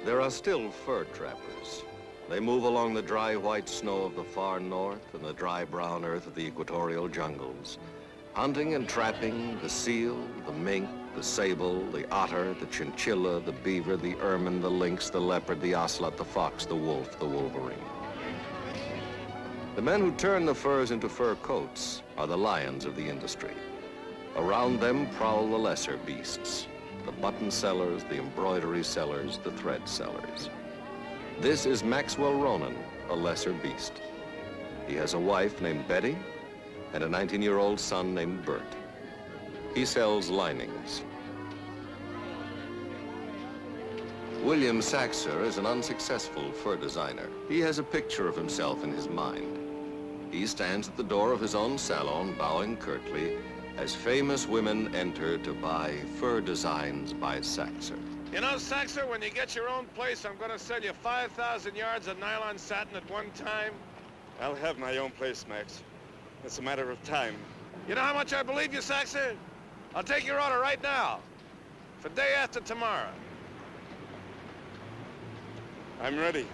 There are still fur trappers. They move along the dry white snow of the far north and the dry brown earth of the equatorial jungles, hunting and trapping the seal, the mink, the sable, the otter, the chinchilla, the beaver, the ermine, the lynx, the leopard, the ocelot, the fox, the wolf, the wolverine. The men who turn the furs into fur coats are the lions of the industry. Around them prowl the lesser beasts, the button sellers, the embroidery sellers, the thread sellers. This is Maxwell Ronan, a lesser beast. He has a wife named Betty and a 19-year-old son named Bert. He sells linings. William Saxer is an unsuccessful fur designer. He has a picture of himself in his mind. He stands at the door of his own salon, bowing curtly, as famous women enter to buy fur designs by Saxer. You know, Saxer, when you get your own place, I'm gonna sell you 5,000 yards of nylon satin at one time. I'll have my own place, Max. It's a matter of time. You know how much I believe you, Saxer? I'll take your order right now, for day after tomorrow. I'm ready.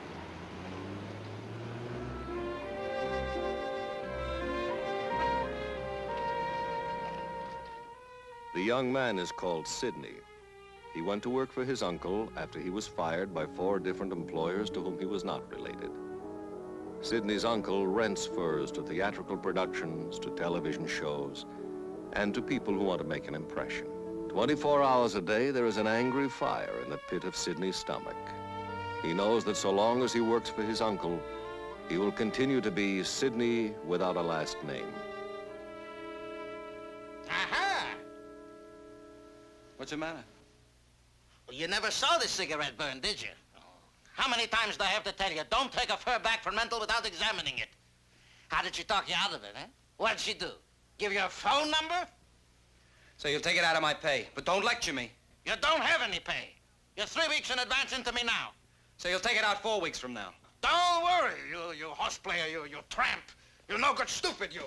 The young man is called Sidney. He went to work for his uncle after he was fired by 4 different employers to whom he was not related. Sidney's uncle rents furs to theatrical productions, to television shows, and to people who want to make an impression. 24 hours a day, there is an angry fire in the pit of Sidney's stomach. He knows that so long as he works for his uncle, he will continue to be Sidney without a last name. Aha! What's the matter? Well, you never saw this cigarette burn, did you? How many times do I have to tell you, don't take a fur back from mental without examining it? How did she talk you out of it, eh? What'd she do? Give you a phone number? So you'll take it out of my pay, but don't lecture me. You don't have any pay. You're 3 weeks in advance into me now. So you'll take it out 4 weeks from now. Don't worry, you horse player, you tramp. You no good stupid, you.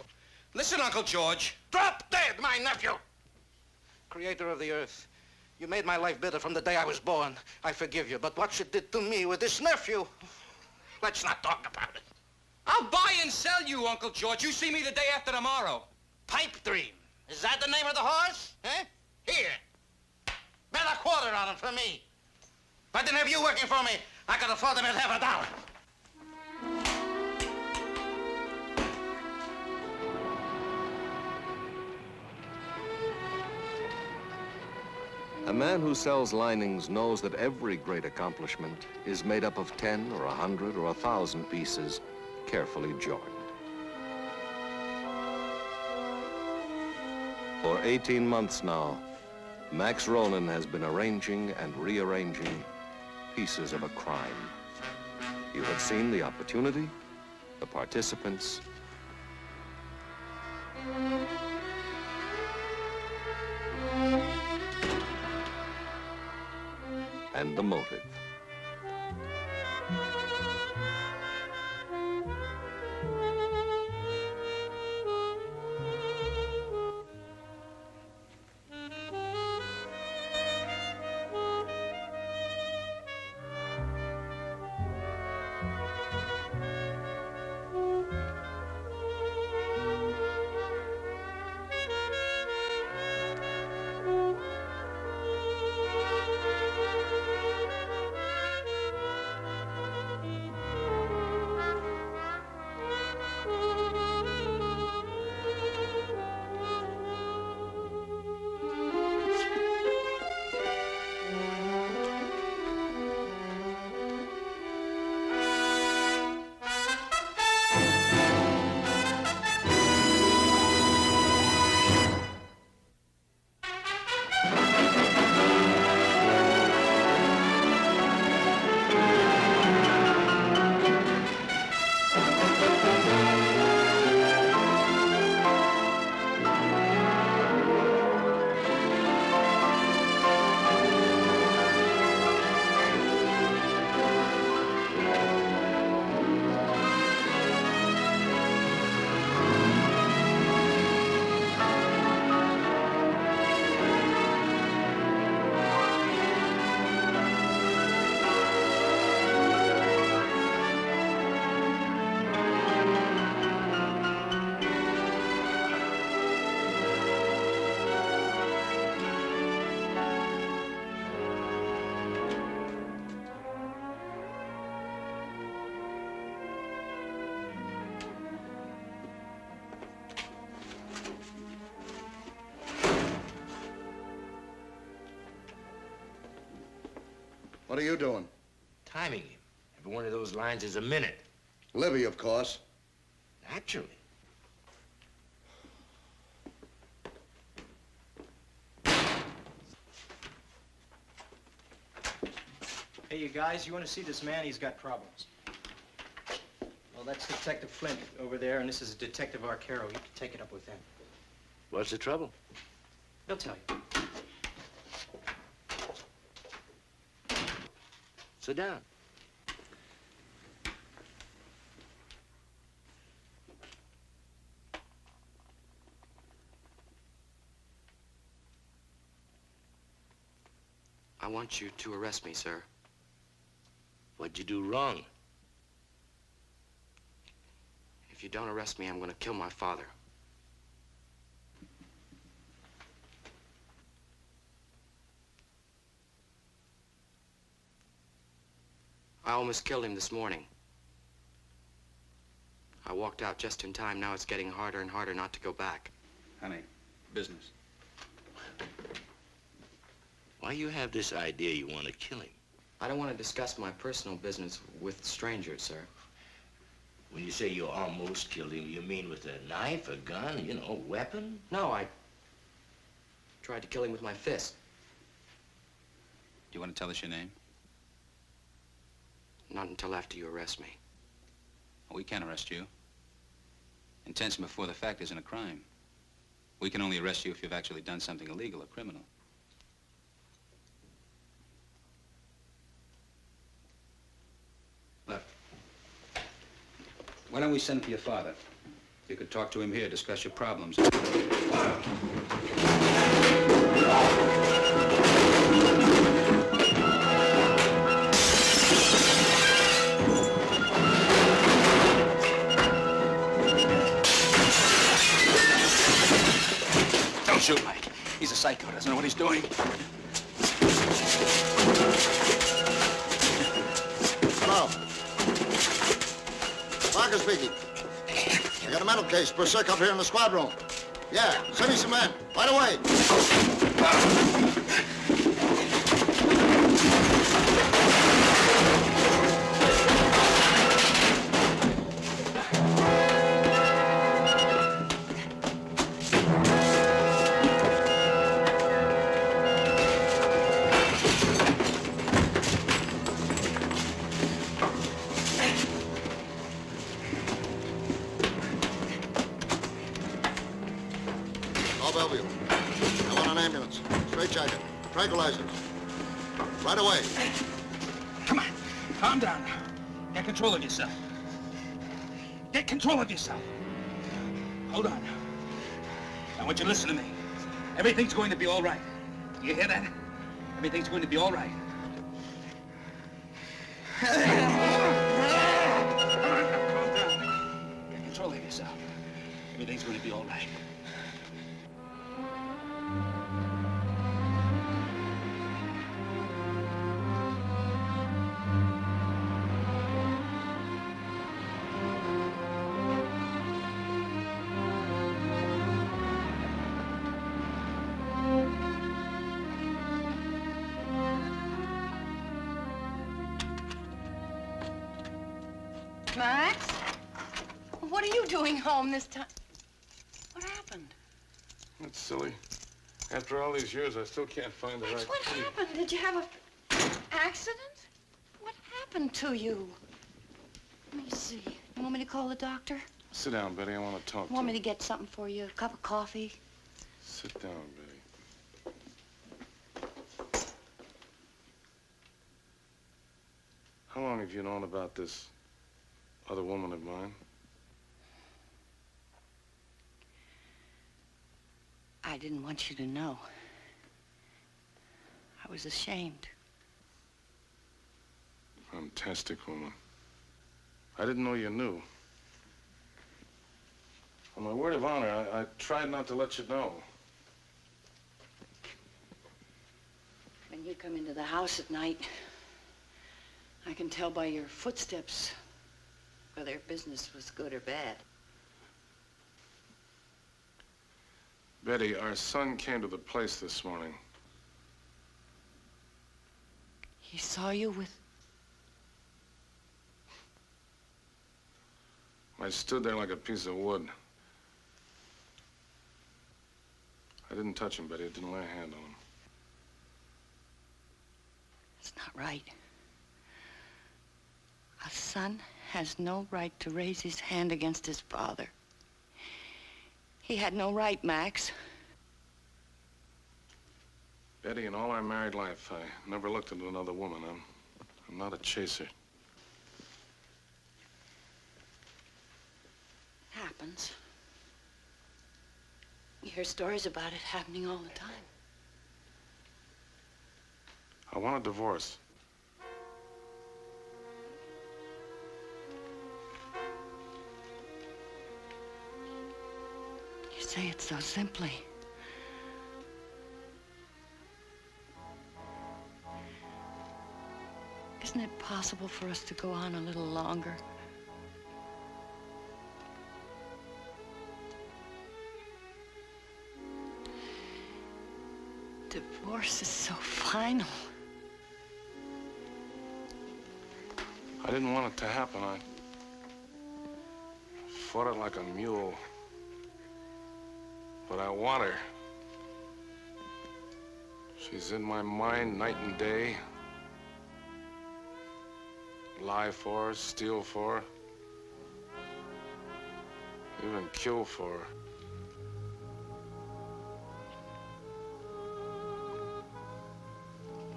Listen, Uncle George. Drop dead, my nephew. Creator of the earth, you made my life bitter from the day I was born. I forgive you, but what you did to me with this nephew, let's not talk about it. I'll buy and sell you, Uncle George. You see me the day after tomorrow. Pipe dream. Is that the name of the horse? Eh? Here. Bet a quarter on him for me. If I didn't have you working for me, I could afford him at $50. A man who sells linings knows that every great accomplishment is made up of 10 or 100 or 1,000 pieces carefully joined. For 18 months now, Max Ronan has been arranging and rearranging pieces of a crime. You have seen the opportunity, the participants, and the motive. What are you doing? Timing him. Every one of those lines is a minute. Libby, of course. Naturally. Hey, you guys, you want to see this man? He's got problems. Well, that's Detective Flint over there, and this is Detective Arcaro. You can take it up with them. What's the trouble? They'll tell you. Sit down. I want you to arrest me, sir. What'd you do wrong? If you don't arrest me, I'm going to kill my father. I almost killed him this morning. I walked out just in time. Now it's getting harder and harder not to go back. Honey, business. Why you have this idea you want to kill him? I don't want to discuss my personal business with strangers, sir. When you say you almost killed him, you mean with a knife, a gun, you know, a weapon? No, I tried to kill him with my fist. Do you want to tell us your name? Not until after you arrest me. Well, we can't arrest you. Intention before the fact isn't a crime. We can only arrest you if you've actually done something illegal or criminal. Look, why don't we send for your father? You could talk to him here, discuss your problems. Don't shoot, Mike. He's a psycho, doesn't know what he's doing. Hello. Parker speaking. I got a mental case for a circ up here in the squad room. Yeah, send me some men. Right away. I want an ambulance. Straight jacket. Tranquilizers. Right away. Come on. Calm down now. Get control of yourself. Get control of yourself. Hold on now. I want you to listen to me. Everything's going to be all right. You hear that? Everything's going to be all right. Come on, calm down. Get control of yourself. Everything's going to be all right. Max? What are you doing home this time? What happened? That's silly. After all these years, I still can't find the Max, right what key. happened? Did you have a accident? What happened to you? Let me see. You want me to call the doctor? Sit down, Betty. I want to talk to Want me you. to get something for you? A cup of coffee? Sit down, Betty. How long have you known about this other woman of mine? I didn't want you to know. I was ashamed. Fantastic woman. I didn't know you knew. On my word of honor, I tried not to let you know. When you come into the house at night, I can tell by your footsteps whether business was good or bad. Betty, our son came to the place this morning. He saw you with... I stood there like a piece of wood. I didn't touch him, Betty. I didn't lay a hand on him. It's not right. A son has no right to raise his hand against his father. He had no right, Max. Betty, in all our married life, I never looked at another woman. I'm not a chaser. Happens. You hear stories about it happening all the time. I want a divorce. You say it so simply. Isn't it possible for us to go on a little longer? Divorce is so final. I didn't want it to happen. I fought it like a mule. But I want her. She's in my mind night and day. Lie for her, steal for her. Even kill for her.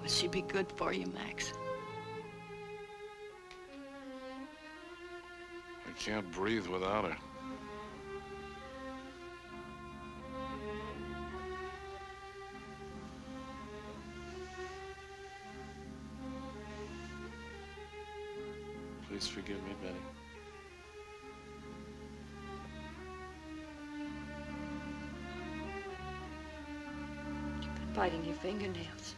Would she be good for you, Max? I can't breathe without her. Please forgive me, Betty. You've been biting your fingernails.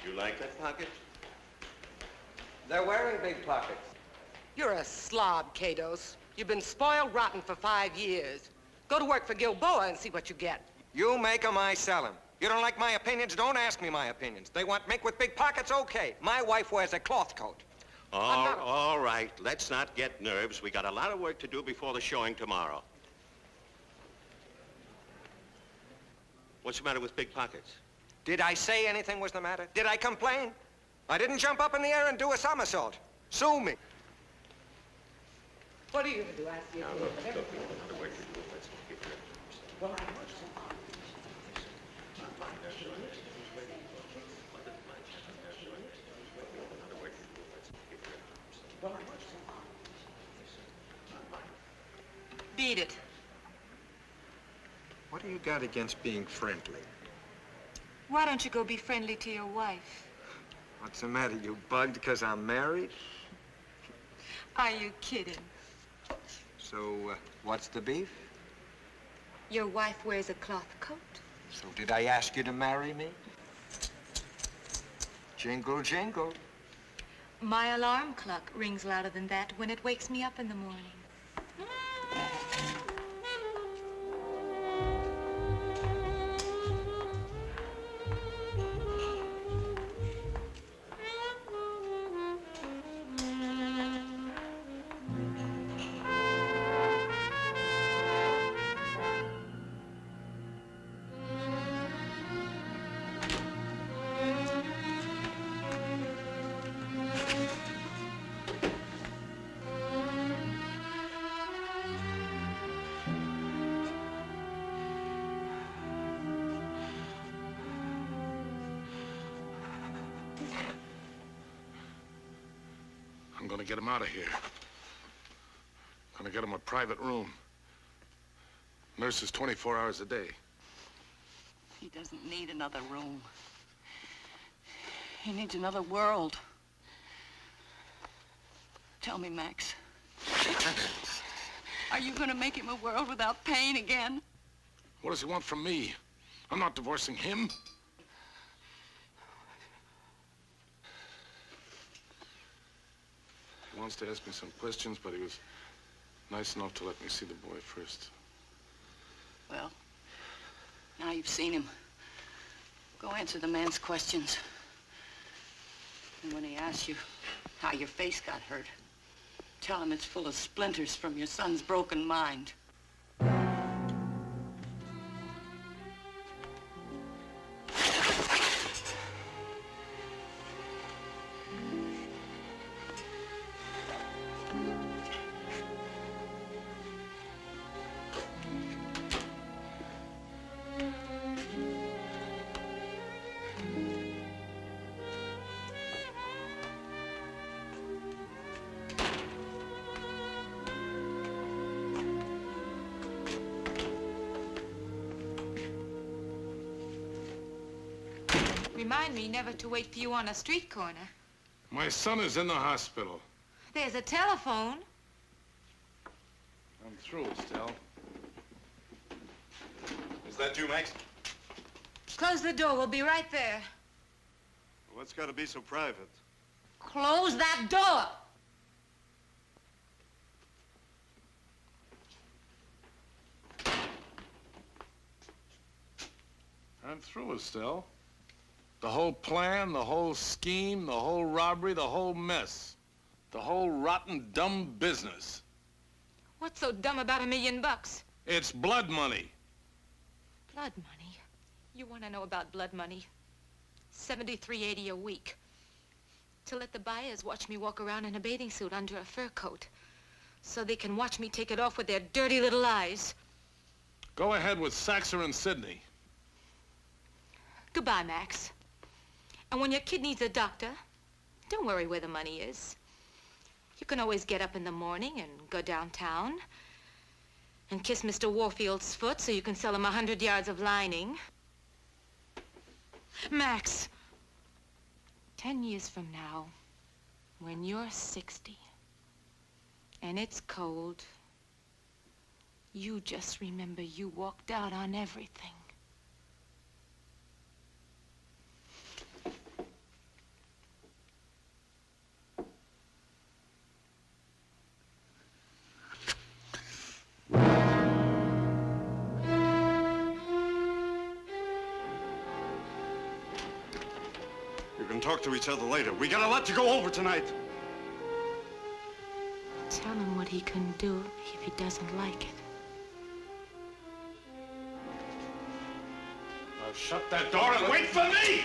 You like that pocket? They're wearing big pockets. You're a slob, Kados. You've been spoiled rotten for 5 years. Go to work for Gilboa and see what you get. You make 'em, I sell 'em. You don't like my opinions, don't ask me my opinions. They want mink with big pockets, okay. My wife wears a cloth coat. All right, let's not get nerves. We got a lot of work to do before the showing tomorrow. What's the matter with big pockets? Did I say anything was the matter? Did I complain? I didn't jump up in the air and do a somersault. Sue me. What are you going to do? Ask you. Beat it. What do you got against being friendly? Why don't you go be friendly to your wife? What's the matter? You bugged because I'm married? Are you kidding? So, what's the beef? Your wife wears a cloth coat. So did I ask you to marry me? Jingle, jingle. My alarm clock rings louder than that when it wakes me up in the morning. I'm gonna get him out of here. gonna get him a private room. Nurses 24 hours a day. He doesn't need another room. He needs another world. Tell me, Max. Are you gonna make him a world without pain again? What does he want from me? I'm not divorcing him. He wants to ask me some questions, but he was nice enough to let me see the boy first. Well, now you've seen him. Go answer the man's questions. And when he asks you how your face got hurt, tell him it's full of splinters from your son's broken mind. Remind me never to wait for you on a street corner. My son is in the hospital. There's a telephone. I'm through, Estelle. Is that you, Max? Close the door. We'll be right there. What's got to be so private? Close that door! I'm through, Estelle. The whole plan, the whole scheme, the whole robbery, the whole mess. The whole rotten, dumb business. What's so dumb about $1 million? It's blood money. Blood money? You want to know about blood money? $73.80 a week. To let the buyers watch me walk around in a bathing suit under a fur coat. So they can watch me take it off with their dirty little eyes. Go ahead with Saxer and Sidney. Goodbye, Max. And when your kid needs a doctor, don't worry where the money is. You can always get up in the morning and go downtown and kiss Mr. Warfield's foot so you can sell him 100 yards of lining. Max, 10 years from now, when you're 60 and it's cold, you just remember you walked out on everything. You can talk to each other later. We got a lot to go over tonight. Tell him what he can do if he doesn't like it. Now shut that door and wait for me!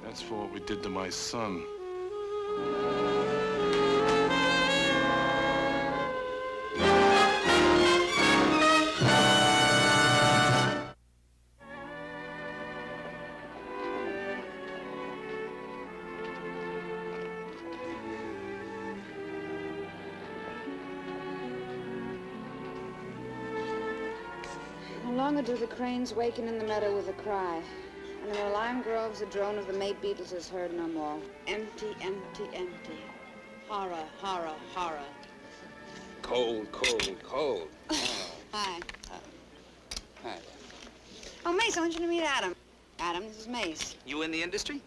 That's for what we did to my son. No longer do the cranes waken in the meadow with a cry, and in the lime groves the drone of the May beetles is heard no more. Empty, empty, empty. Horror, horror, horror. Cold, cold, cold. Hi. Hi. Oh, Mace, I want you to meet Adam. Adam, this is Mace. You in the industry?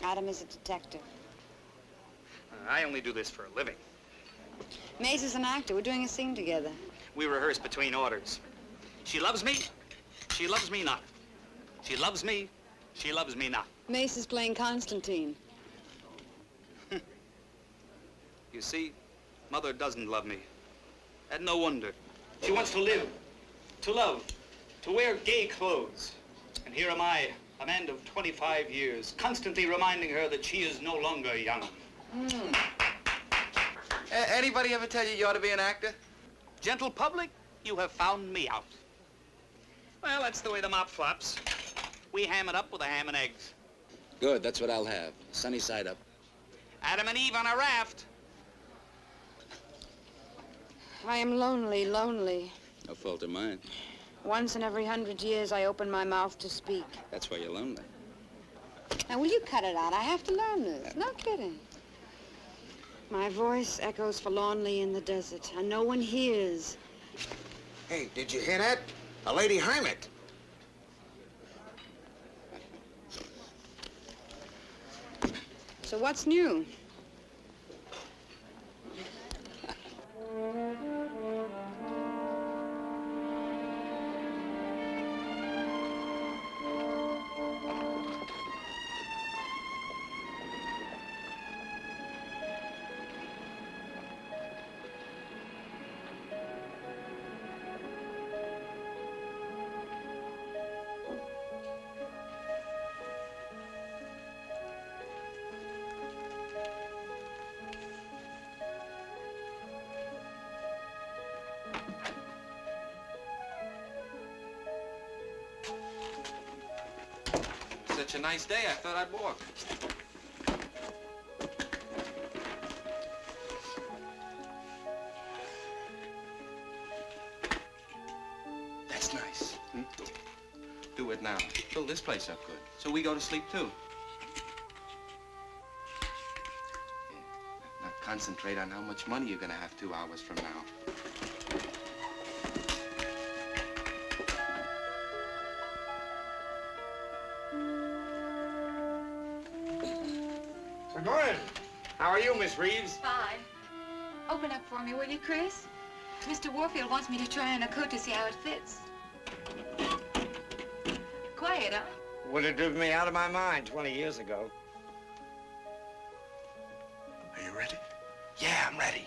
Adam is a detective. I only do this for a living. Mace is an actor. We're doing a scene together. We rehearse between orders. She loves me. She loves me not. She loves me. She loves me not. Mace is playing Constantine. You see, Mother doesn't love me. And no wonder. She wants to live, to love, to wear gay clothes. And here am I, a man of 25 years, constantly reminding her that she is no longer young. Anybody ever tell you you ought to be an actor? Gentle public, You have found me out. Well, that's the way the mop flops. We ham it up with a ham and eggs. Good, that's what I'll have. Sunny side up. Adam and Eve on a raft. I am lonely, lonely. No fault of mine. Once in every 100 years, I open my mouth to speak. That's why you're lonely. Now, will you cut it out? I have to learn this. No kidding. My voice echoes forlornly in the desert, and no one hears. Hey, did you hear that? A lady hermit. So what's new? Such a nice day, I thought I'd walk. That's nice. Hmm? Do it now. Fill this place up good. So we go to sleep too. Now concentrate on how much money you're gonna have 2 hours from now. Good morning. How are you, Miss Reeves? Fine. Open up for me, will you, Chris? Mr. Warfield wants me to try on a coat to see how it fits. Quiet, huh? Would have driven me out of my mind 20 years ago. Are you ready? Yeah, I'm ready.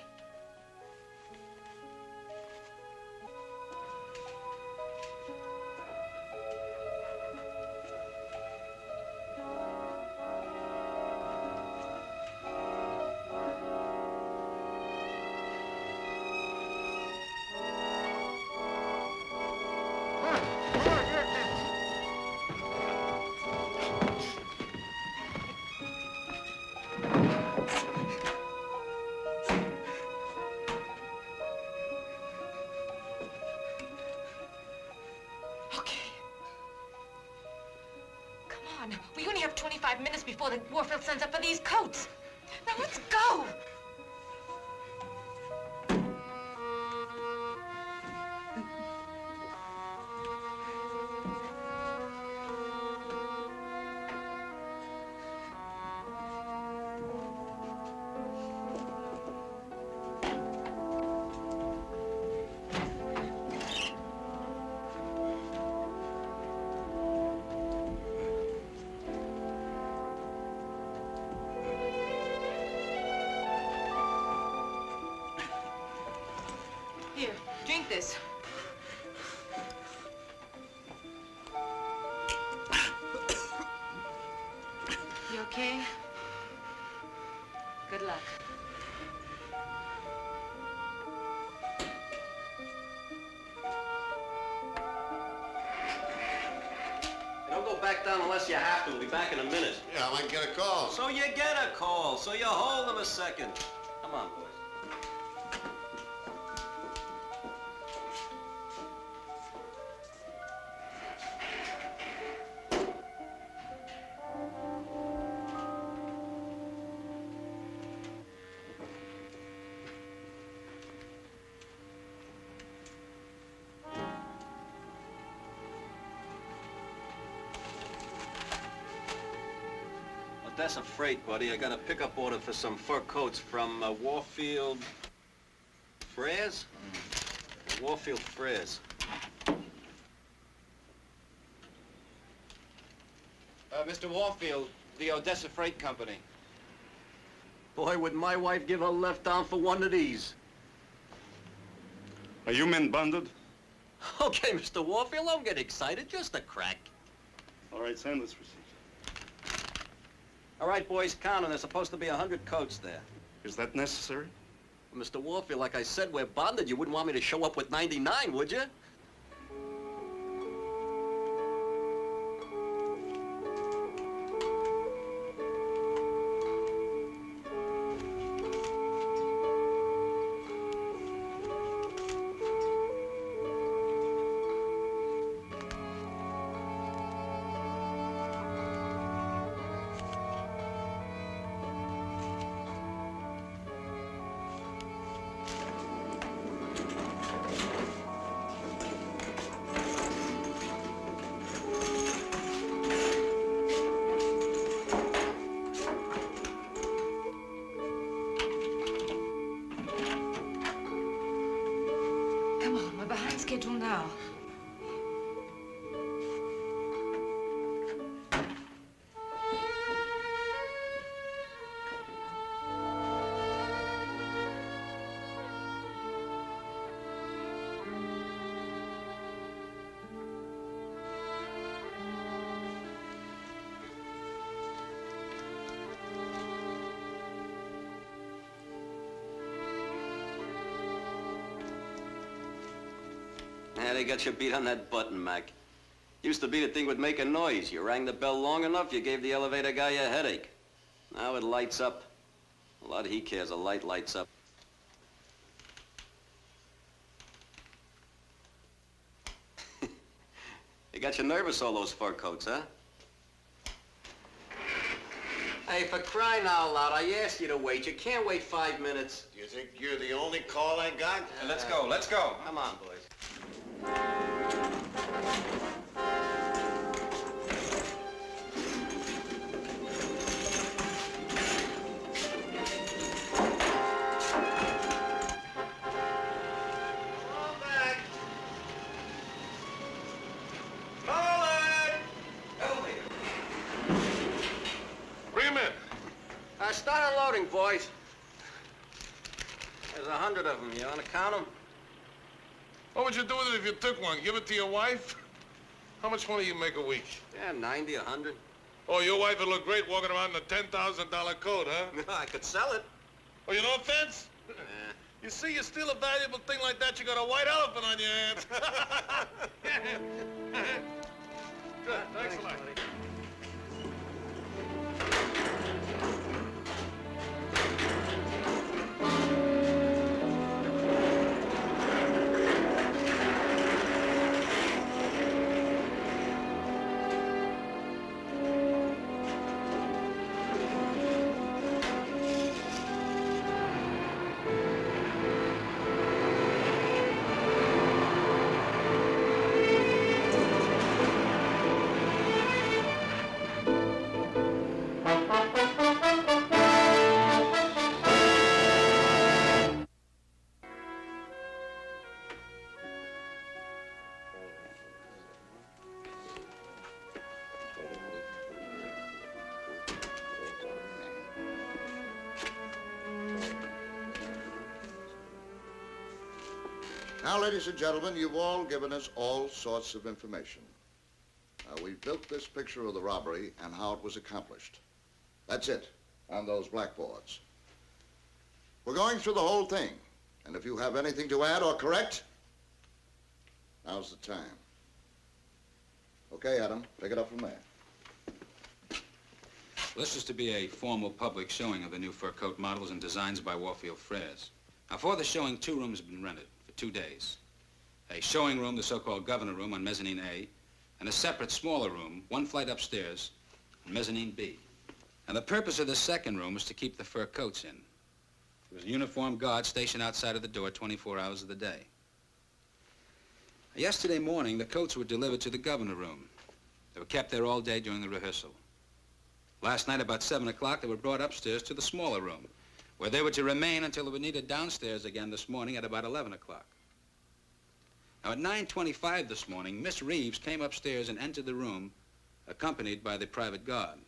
We only have 25 minutes before the Warfield sends up for these coats. Now let's go. Here, drink this. You okay? Good luck. Don't go back down unless you have to. We'll be back in a minute. Yeah, I might get a call. So you get a call. So you hold them a second. Come on, boys. That's a freight, buddy. I got a pickup order for some fur coats from Warfield Freres? Warfield Freres. Mr. Warfield, the Odessa Freight Company. Boy, would my wife give a left arm for one of these. Are you men bonded? Okay, Mr. Warfield, don't get excited. Just a crack. All right, send this receipt. All right, boys, count, and there's supposed to be 100 coats there. Is that necessary? Mr. Warfield, like I said, we're bonded. You wouldn't want me to show up with 99, would you? Come on, we're behind schedule now. Yeah, they got you beat on that button, Mac. Used to be the thing would make a noise. You rang the bell long enough, you gave the elevator guy a headache. Now it lights up. A lot he cares, a light lights up. They got you nervous, all those fur coats, huh? Hey, for crying out loud, I asked you to wait. You can't wait 5 minutes. You think you're the only call I got? Let's go, let's go. Come on, boys. Bring him in. Start unloading, boys. There's 100 of them. You want to count them? What would you do with it if you took one? Give it to your wife? How much money you make a week? Yeah, 90, 100. Oh, your wife would look great walking around in a $10,000 coat, huh? I could sell it. Oh, you no offense? You see, you steal a valuable thing like that, you got a white elephant on your hands. Good, thanks a lot. Now, ladies and gentlemen, you've all given us all sorts of information. We've built this picture of the robbery and how it was accomplished. That's it, on those blackboards. We're going through the whole thing, and if you have anything to add or correct, now's the time. Okay, Adam, pick it up from there. This is to be a formal public showing of the new fur coat models and designs by Warfield Frères. Now, for the showing, 2 rooms have been rented for 2 days. A showing room, the so-called governor room on mezzanine A, and a separate, smaller room, 1 flight upstairs, on mezzanine B. And the purpose of the second room was to keep the fur coats in. There was a uniformed guard stationed outside of the door 24 hours of the day. Yesterday morning, the coats were delivered to the governor room. They were kept there all day during the rehearsal. Last night, about 7 o'clock, they were brought upstairs to the smaller room, where they were to remain until they were needed downstairs again this morning at about 11 o'clock. Now, at 9:25 this morning, Miss Reeves came upstairs and entered the room, accompanied by the private guard.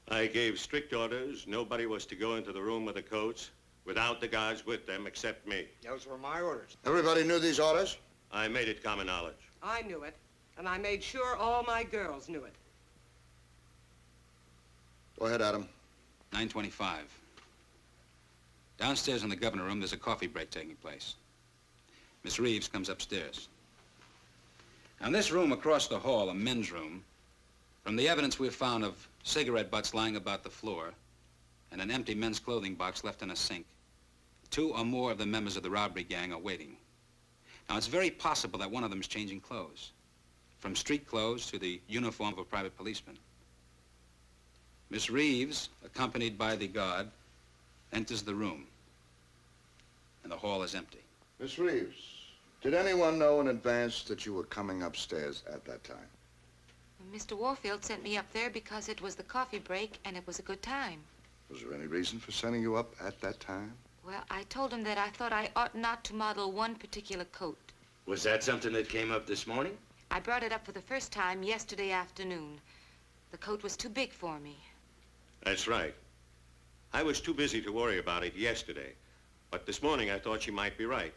I gave strict orders. Nobody was to go into the room with the coats without the guards with them except me. Those were my orders. Everybody knew these orders? I made it common knowledge. I knew it, and I made sure all my girls knew it. Go ahead, Adam. 9:25. Downstairs in the governor room, there's a coffee break taking place. Miss Reeves comes upstairs. Now, in this room across the hall, a men's room, from the evidence we've found of cigarette butts lying about the floor and an empty men's clothing box left in a sink, 2 or more of the members of the robbery gang are waiting. Now, it's very possible that one of them is changing clothes, from street clothes to the uniform of a private policeman. Miss Reeves, accompanied by the guard, enters the room, and the hall is empty. Miss Reeves, did anyone know in advance that you were coming upstairs at that time? Mr. Warfield sent me up there because it was the coffee break and it was a good time. Was there any reason for sending you up at that time? Well, I told him that I thought I ought not to model one particular coat. Was that something that came up this morning? I brought it up for the first time yesterday afternoon. The coat was too big for me. That's right. I was too busy to worry about it yesterday, but this morning I thought she might be right.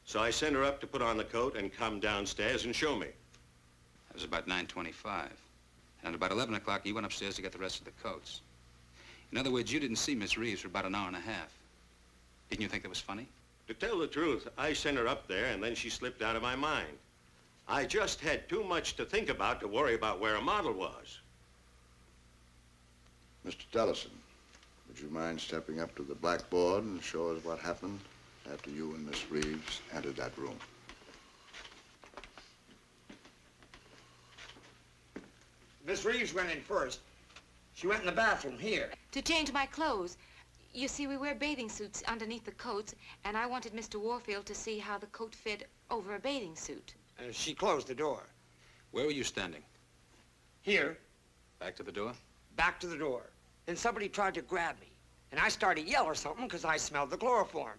So I sent her up to put on the coat and come downstairs and show me. It was about 9:25. And at about 11 o'clock, you went upstairs to get the rest of the coats. In other words, you didn't see Miss Reeves for about an hour and a half. Didn't you think that was funny? To tell the truth, I sent her up there and then she slipped out of my mind. I just had too much to think about to worry about where a model was. Mr. Dellison, would you mind stepping up to the blackboard and show us what happened after you and Miss Reeves entered that room? Miss Reeves went in first. She went in the bathroom here. To change my clothes. You see, we wear bathing suits underneath the coats, and I wanted Mr. Warfield to see how the coat fit over a bathing suit. And she closed the door. Where were you standing? Here, Back to the door? back to the door. Then somebody tried to grab me. And I started to yell or something because I smelled the chloroform.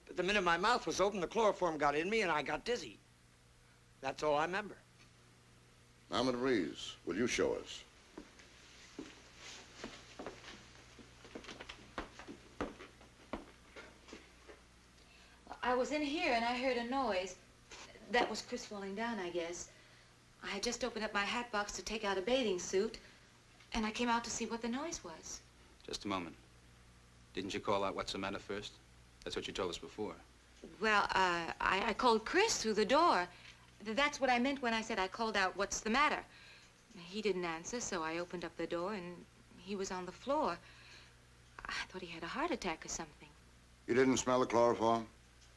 But the minute my mouth was open, the chloroform got in me and I got dizzy. That's all I remember. Now, Miss Reeves, will you show us? I was in here and I heard a noise. That was Chris falling down, I guess. I had just opened up my hat box to take out a bathing suit, and I came out to see what the noise was. Just a moment. Didn't you call out what's the matter first? That's what you told us before. Well, I called Chris through the door. That's what I meant when I said I called out, "What's the matter?" He didn't answer, so I opened up the door, and he was on the floor. I thought he had a heart attack or something. You didn't smell the chloroform?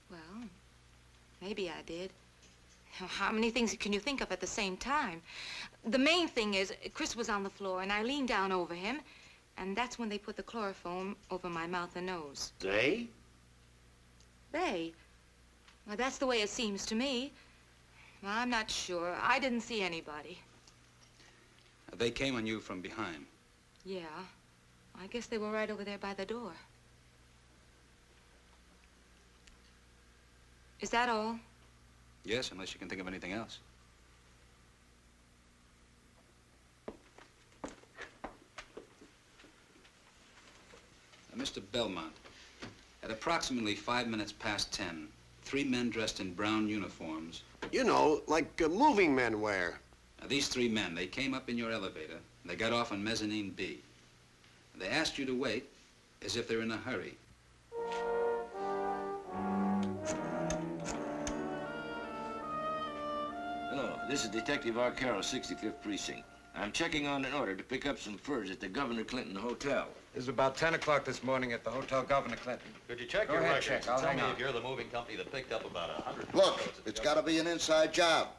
Well, maybe I did. How many things can you think of at the same time? The main thing is, Chris was on the floor, and I leaned down over him, and that's when they put the chloroform over my mouth and nose. They? They? Well, that's the way it seems to me. Well, I'm not sure. I didn't see anybody. They came on you from behind. Yeah. I guess they were right over there by the door. Is that all? Yes, unless you can think of anything else. Now, Mr. Belmont, at approximately 5 minutes past 10, 3 men dressed in brown uniforms. You know, like moving men wear. Now, these 3 men, they came up in your elevator, and they got off on mezzanine B. And they asked you to wait as if they're in a hurry. Hello, this is Detective Arcaro, 65th Precinct. I'm checking on an order to pick up some furs at the Governor Clinton Hotel. It was about 10 o'clock this morning at the Hotel Governor Clinton. Could you check Go your ahead, records check. and I'll tell hang me on. if you're the moving company that picked up about 100... Look, it's got to be an inside job.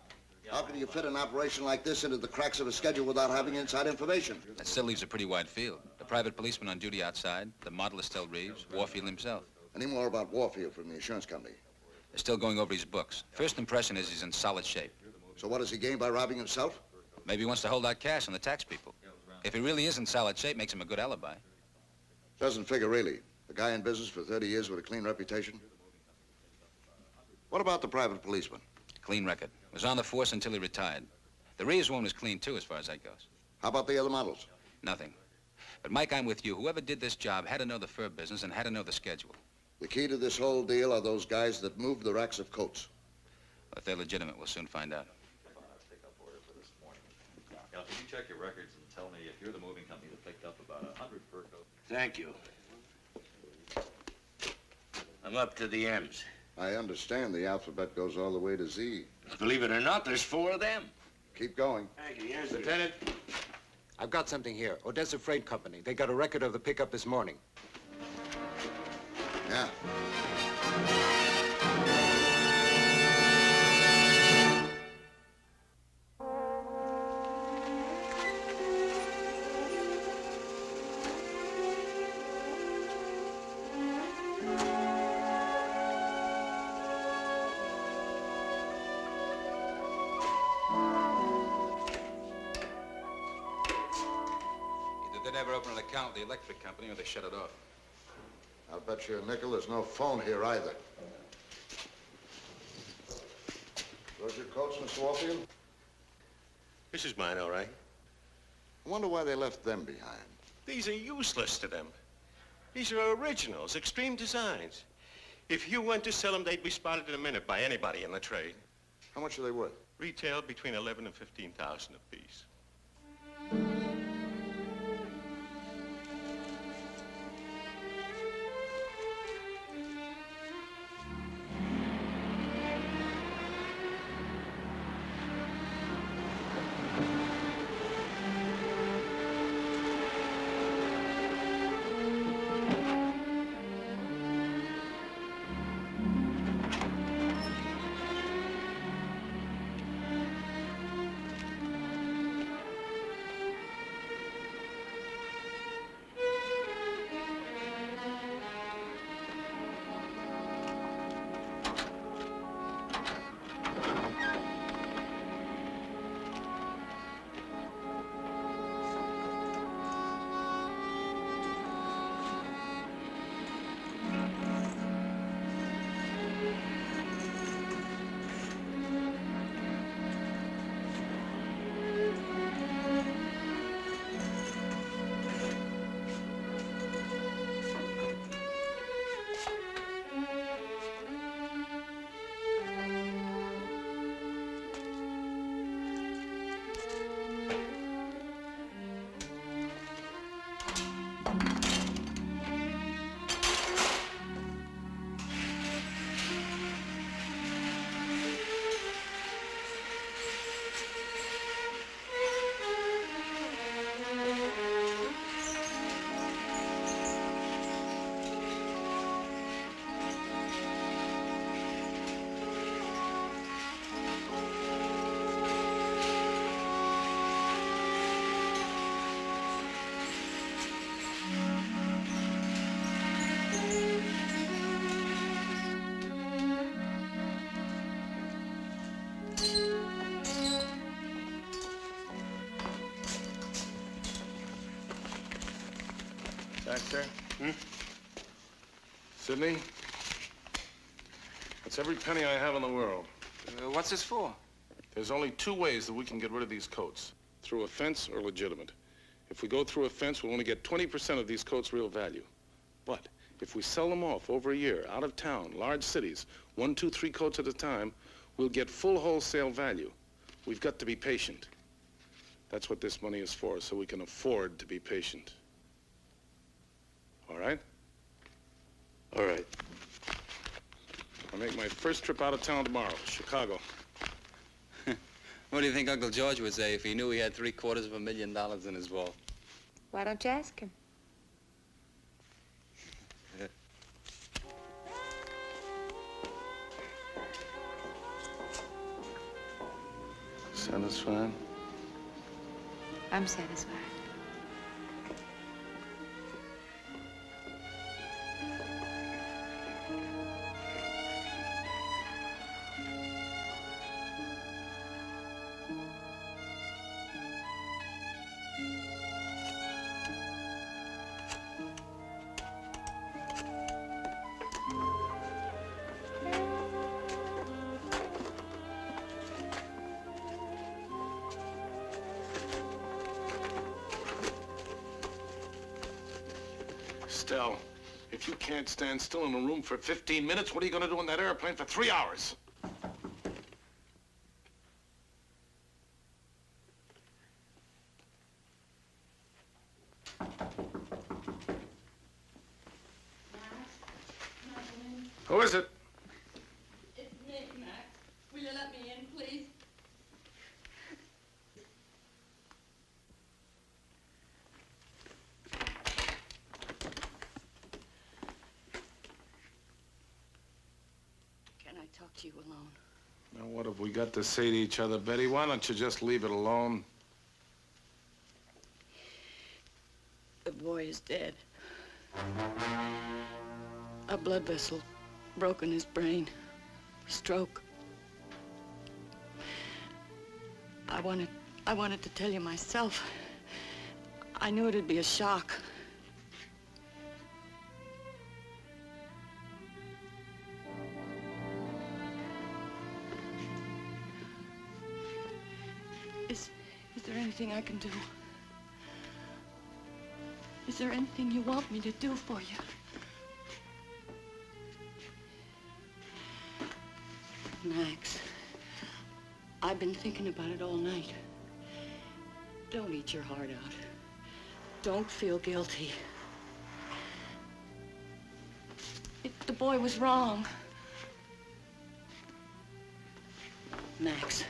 How can you fit an operation like this into the cracks of a schedule without having inside information? That still leaves a pretty wide field. The private policeman on duty outside, the model is still Reeves, Warfield himself. Any more about Warfield from the insurance company? They're still going over his books. First impression is he's in solid shape. So what does he gain by robbing himself? Maybe he wants to hold out cash on the tax people. If he really is in solid shape, makes him a good alibi. Doesn't figure, really. A guy in business for 30 years with a clean reputation. What about the private policeman? Clean record. Was on the force until he retired. The Reeves one was clean, too, as far as that goes. How about the other models? Nothing. But, Mike, I'm with you. Whoever did this job had to know the fur business and had to know the schedule. The key to this whole deal are those guys that moved the racks of coats. If they're legitimate, we'll soon find out. Now, can you check your records and tell me if you're the moving company that picked up about 100 fur coats? Thank you. I'm up to the M's. I understand the alphabet goes all the way to Z. Believe it or not, there's 4 of them. Keep going. Thank you. Yes, Lieutenant, I've got something here. Odessa Freight Company. They got a record of the pickup this morning. Yeah. Either they never open an account with the electric company or they shut it off. I'll bet you a nickel there's no phone here either. Those your coats, Mr. Warfield? This is mine, all right. I wonder why they left them behind. These are useless to them. These are originals, extreme designs. If you went to sell them, they'd be spotted in a minute by anybody in the trade. How much are they worth? Retail between 11 and 15,000 apiece. Back there? Sidney? That's every penny I have in the world. What's this for? There's only 2 ways that we can get rid of these coats. Through a fence or legitimate. If we go through a fence, we'll only get 20% of these coats' real value. But if we sell them off over a year, out of town, large cities, 1, 2, 3 coats at a time, we'll get full wholesale value. We've got to be patient. That's what this money is for, so we can afford to be patient. All right? All right. I'll make my first trip out of town tomorrow, Chicago. What do you think Uncle George would say if he knew he had $750,000 in his vault? Why don't you ask him? Satisfied? I'm satisfied. Estelle, if you can't stand still in a room for 15 minutes, what are you going to do in that airplane for 3 hours? Who is it? It's Mink, Max. Will you let me in, please? Can I talk to you alone? Now, what have we got to say to each other, Betty? Why don't you just leave it alone? The boy is dead. A blood vessel broke in his brain. Stroke. I wanted to tell you myself. I knew it'd be a shock. Is there anything I can do? Is there anything you want me to do for you? Max, I've been thinking about it all night. Don't eat your heart out. Don't feel guilty. The boy was wrong. Max,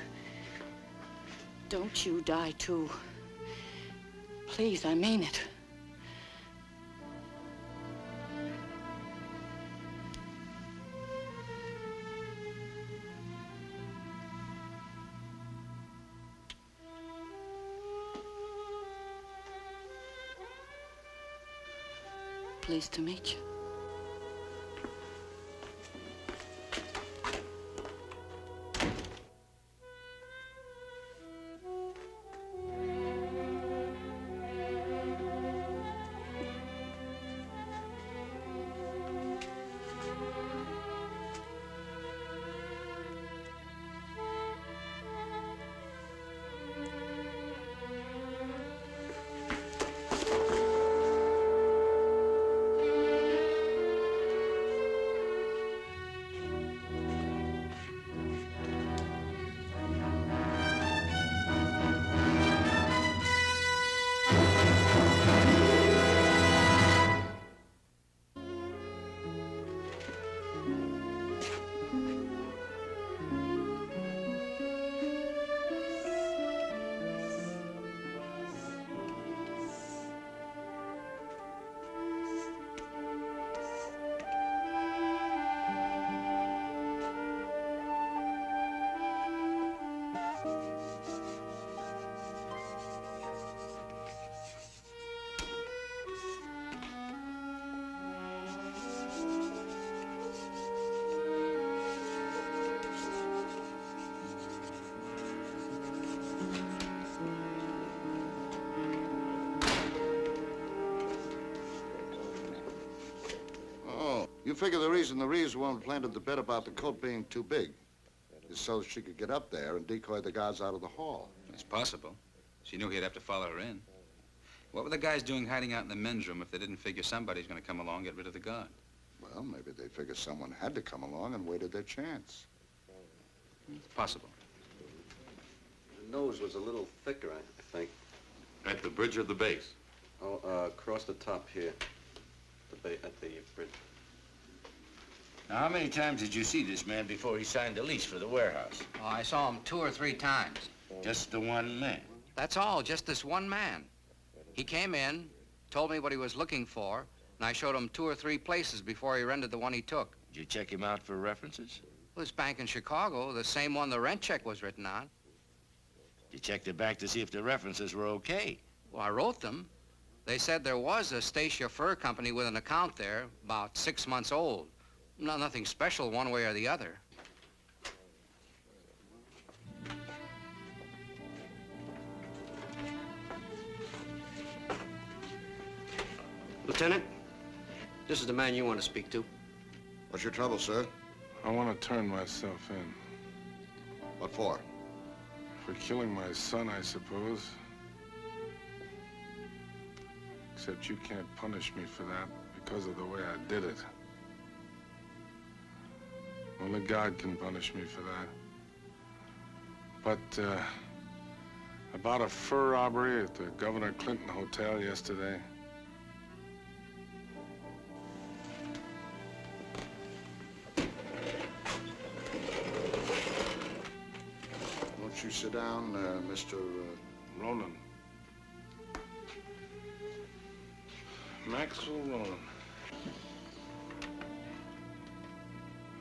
don't you die too. Please, I mean it. Pleased to meet you. You figure the reason the Reeves woman planted the bet about the coat being too big is so she could get up there and decoy the guards out of the hall. It's possible. She knew he'd have to follow her in. What were the guys doing hiding out in the men's room if they didn't figure somebody's going to come along and get rid of the guard? Well, maybe they figured someone had to come along and waited their chance. It's possible. The nose was a little thicker, I think. At the bridge or the base? Oh, across the top here. At the bridge. Now, how many times did you see this man before he signed the lease for the warehouse? Oh, I saw him 2 or 3 times. Just the one man? That's all, just this one man. He came in, told me what he was looking for, and I showed him 2 or 3 places before he rented the one he took. Did you check him out for references? This bank in Chicago, the same one the rent check was written on. Did you check the bank to see if the references were okay? Well, I wrote them. They said there was a Stacia Fur Company with an account there, about 6 months old. Nothing special one way or the other. Lieutenant, this is the man you want to speak to. What's your trouble, sir? I want to turn myself in. What for? For killing my son, I suppose. Except you can't punish me for that because of the way I did it. Only God can punish me for that. But, about a fur robbery at the Governor Clinton Hotel yesterday. sit down, Mr. Ronan. Maxwell Ronan.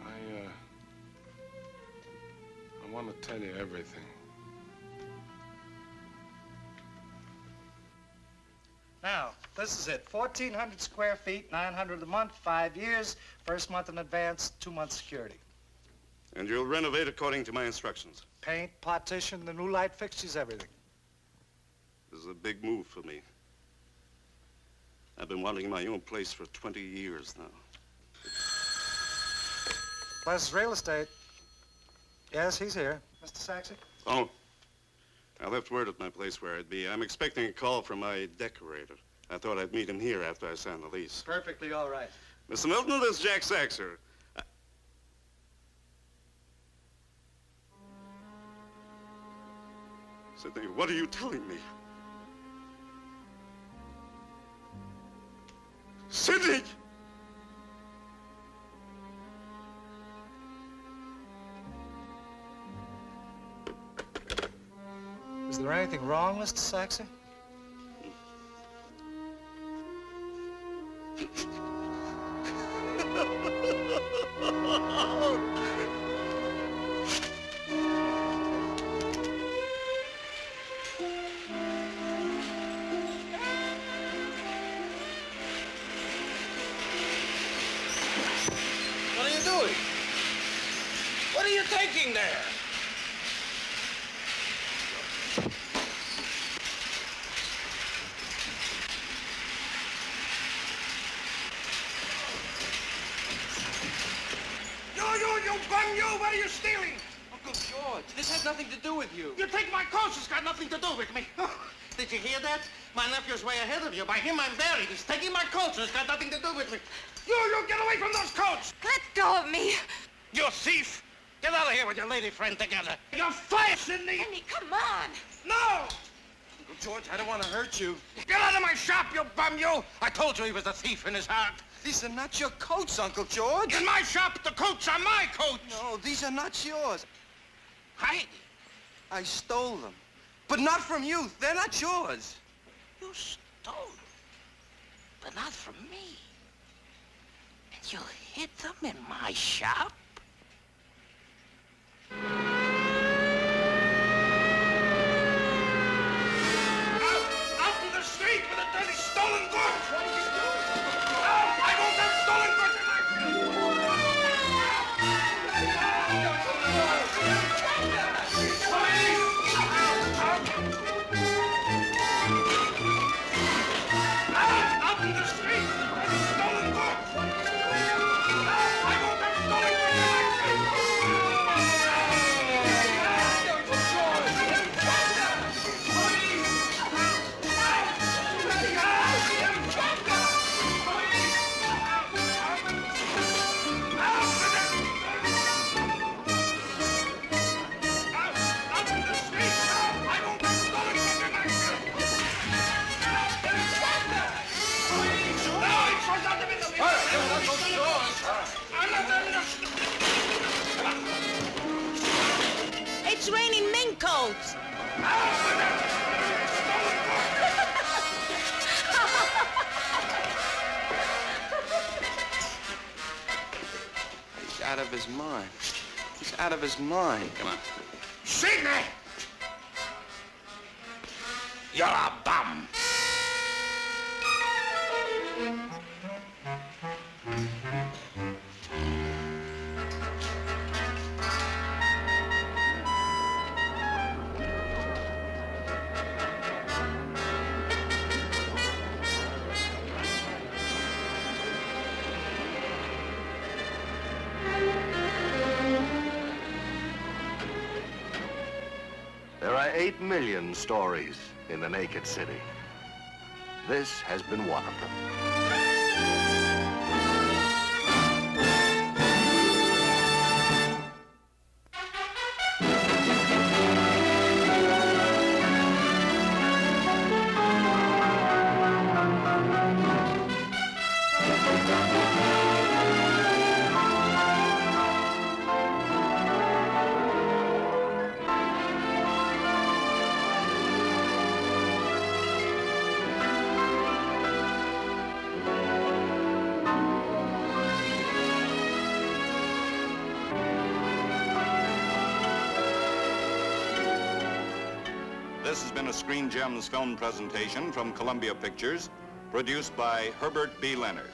I want to tell you everything. Now, this is it. 1,400 square feet, 900 a month, 5 years, first month in advance, 2 months security. And you'll renovate according to my instructions. Paint, partition, the new light fixtures, everything. This is a big move for me. I've been wanting my own place for 20 years now. Plus real estate. Yes, he's here. Mr. Saxon? Oh, I left word at my place where I'd be. I'm expecting a call from my decorator. I thought I'd meet him here after I signed the lease. Perfectly all right. Mr. Milton, this is Jack Saxer. Sidney, what are you telling me? Sidney! Is there anything wrong, Mr. Saxon? What are you doing? What are you taking there? You bum, you! What are you stealing? Uncle George, this has nothing to do with you. You take my coats, it's got nothing to do with me. Did you hear that? My nephew's way ahead of you. By him, I'm buried. He's taking my coats, and it's got nothing to do with me. You get away from those coats! Let go of me. You thief! Get out of here with your lady friend together. You're fired, Sidney! Henry, come on. No! Uncle George, I don't want to hurt you. Get out of my shop, you bum, you! I told you he was a thief in his heart. These are not your coats, Uncle George. In my shop, the coats are my coats! No, these are not yours. I stole them. But not from you. They're not yours. You stole them, but not from me. And you hid them in my shop? Out to the street with the dirty stolen goods! What are you doing? Out! I won't have stolen goods in my Out in the street with the dirty stolen goods! I won't have stolen goods in my It's raining mink coats. He's out of his mind. He's out of his mind. Come on. Sidney! You're a bum! There are 8 million stories in the naked city. This has been one of them. This has been a Screen Gems film presentation from Columbia Pictures, produced by Herbert B. Leonard.